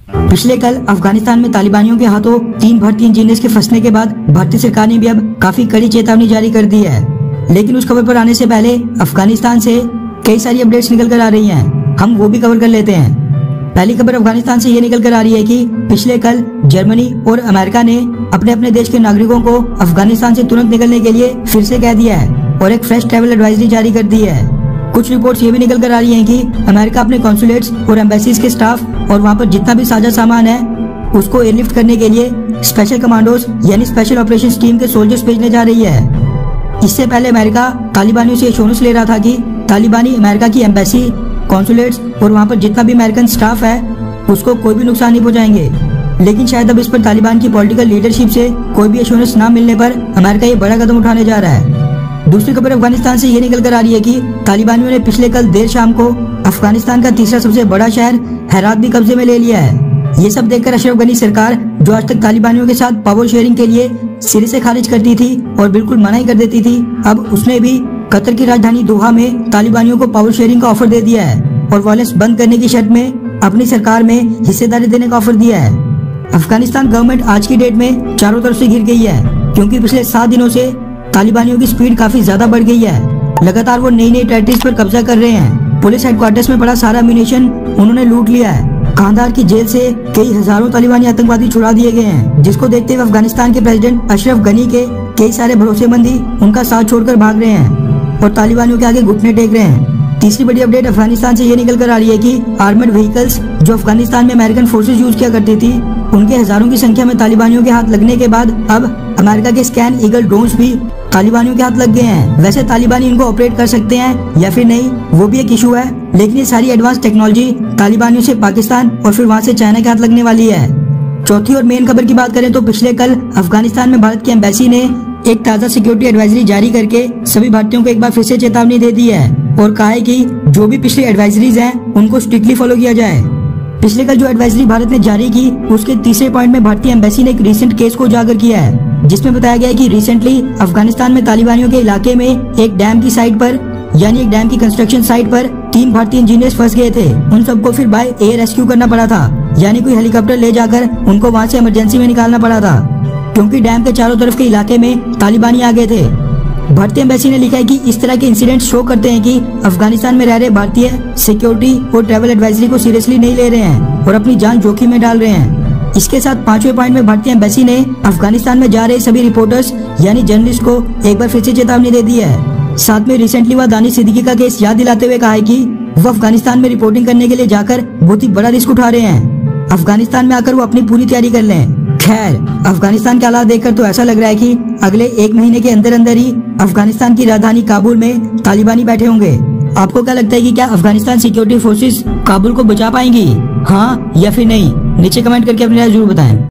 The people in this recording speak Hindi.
पिछले कल अफगानिस्तान में तालिबानियों के हाथों 3 भारतीय इंजीनियर्स के फंसने के बाद भारतीय सरकार ने भी अब काफी कड़ी चेतावनी जारी कर दी है। लेकिन उस खबर पर आने से पहले अफगानिस्तान से कई सारी अपडेट्स निकल कर आ रही हैं, हम वो भी कवर कर लेते हैं। पहली खबर अफगानिस्तान से ये निकल कर आ रही है कि पिछले कल जर्मनी और अमेरिका ने अपने अपने देश के नागरिकों को अफगानिस्तान से तुरंत निकलने के लिए फिर से कह दिया है और एक फ्रेश ट्रैवल एडवाइजरी जारी कर दी है। कुछ रिपोर्ट्स ये भी निकल कर आ रही हैं कि अमेरिका अपने कॉन्सुलेट्स और एम्बेसीज के स्टाफ और वहाँ पर जितना भी साझा सामान है उसको एयरलिफ्ट करने के लिए स्पेशल कमांडोज यानी स्पेशल ऑपरेशंस टीम के सोल्जर्स भेजने जा रही है। इससे पहले अमेरिका तालिबानियों से एश्योरेंस ले रहा था कि तालिबानी अमेरिका की एम्बेसी, कॉन्सुलेट्स और वहाँ पर जितना भी अमेरिकन स्टाफ है उसको कोई भी नुकसान नहीं पहुँचाएंगे। लेकिन शायद अब इस पर तालिबान की पॉलिटिकल लीडरशिप से कोई भी एश्योरेंस न मिलने पर अमेरिका ये बड़ा कदम उठाने जा रहा है। दूसरी खबर अफगानिस्तान से ये निकल कर आ रही है कि तालिबानियों ने पिछले कल देर शाम को अफगानिस्तान का तीसरा सबसे बड़ा शहर हेरात भी कब्जे में ले लिया है। ये सब देखकर अशरफ गनी सरकार, जो आज तक तालिबानियों के साथ पावर शेयरिंग के लिए सिरे से खारिज करती थी और बिल्कुल मना ही कर देती थी, अब उसने भी कतर की राजधानी दोहा में तालिबानियों को पावर शेयरिंग का ऑफर दे दिया है और वायलेंस बंद करने की शर्त में अपनी सरकार में हिस्सेदारी देने का ऑफर दिया है। अफगानिस्तान गवर्नमेंट आज की डेट में चारों तरफ से घिर गई है क्योंकि पिछले 7 दिनों से तालिबानियों की स्पीड काफी ज्यादा बढ़ गई है। लगातार वो नई टेरिटरीज पर कब्जा कर रहे हैं। पुलिस हेडक्वार्टर्स में पड़ा सारा म्यूनिशन उन्होंने लूट लिया है। कांधार की जेल से कई हजारों तालिबानी आतंकवादी छुड़ा दिए गए हैं, जिसको देखते हुए अफगानिस्तान के प्रेसिडेंट अशरफ गनी के कई सारे भरोसेमंद ही उनका साथ छोड़कर भाग रहे हैं और तालिबानियों के आगे घुटने टेक रहे हैं। तीसरी बड़ी अपडेट अफगानिस्तान से ये निकल कर आ रही है कि आर्मर्ड व्हीकल्स जो अफगानिस्तान में अमेरिकन फोर्सेज यूज किया करती थी, उनके हजारों की संख्या में तालिबानियों के हाथ लगने के बाद अब अमेरिका के स्कैन ईगल ड्रोन्स भी तालिबानियों के हाथ लग गए हैं। वैसे तालिबानी इनको ऑपरेट कर सकते हैं या फिर नहीं, वो भी एक इशू है, लेकिन ये सारी एडवांस टेक्नोलॉजी तालिबानियों से पाकिस्तान और फिर वहाँ से चाइना के हाथ लगने वाली है। चौथी और मेन खबर की बात करें तो पिछले कल अफगानिस्तान में भारत की एम्बेसी ने एक ताज़ा सिक्योरिटी एडवाइजरी जारी करके सभी भारतीयों को एक बार फिर से चेतावनी दे दी है और कहा है कि जो भी पिछली एडवाइजरीज हैं उनको स्ट्रिक्टली फॉलो किया जाए। पिछले कल जो एडवाइजरी भारत ने जारी की उसके तीसरे पॉइंट में भारतीय एम्बेसी ने एक रिसेंट केस को उजागर किया है, जिसमें बताया गया है कि रिसेंटली अफगानिस्तान में तालिबानियों के इलाके में एक डैम की साइट पर यानी एक डैम की कंस्ट्रक्शन साइट पर 3 भारतीय इंजीनियर्स फंस गए थे। उन सबको फिर बाय एयर रेस्क्यू करना पड़ा था, यानी कोई हेलीकॉप्टर ले जाकर उनको वहाँ से इमरजेंसी में निकालना पड़ा था क्योंकि डैम के चारों तरफ के इलाके में तालिबानी आ गए थे। भारतीय एम्बेसी ने लिखा है कि इस तरह के इंसिडेंट शो करते हैं कि अफगानिस्तान में रह रहे भारतीय सिक्योरिटी और ट्रैवल एडवाइजरी को सीरियसली नहीं ले रहे हैं और अपनी जान जोखिम में डाल रहे हैं। इसके साथ 5वें पॉइंट में भारतीय एम्बेसी ने अफगानिस्तान में जा रहे सभी रिपोर्टर्स यानी जर्नलिस्ट को एक बार फिर से चेतावनी दे दी है। साथ में रिसेंटली वह दानिश सिद्दीकी का केस याद दिलाते हुए कहा है कि वो अफगानिस्तान में रिपोर्टिंग करने के लिए जाकर बहुत ही बड़ा रिस्क उठा रहे हैं। अफगानिस्तान में आकर वो अपनी पूरी तैयारी कर लें। खैर, अफगानिस्तान के हालात देखकर तो ऐसा लग रहा है कि अगले 1 महीने के अंदर अंदर ही अफगानिस्तान की राजधानी काबुल में तालिबानी बैठे होंगे। आपको क्या लगता है कि क्या अफगानिस्तान सिक्योरिटी फोर्सेस काबुल को बचा पाएंगी, हाँ या फिर नहीं? नीचे कमेंट करके अपनी राय जरूर बताएं।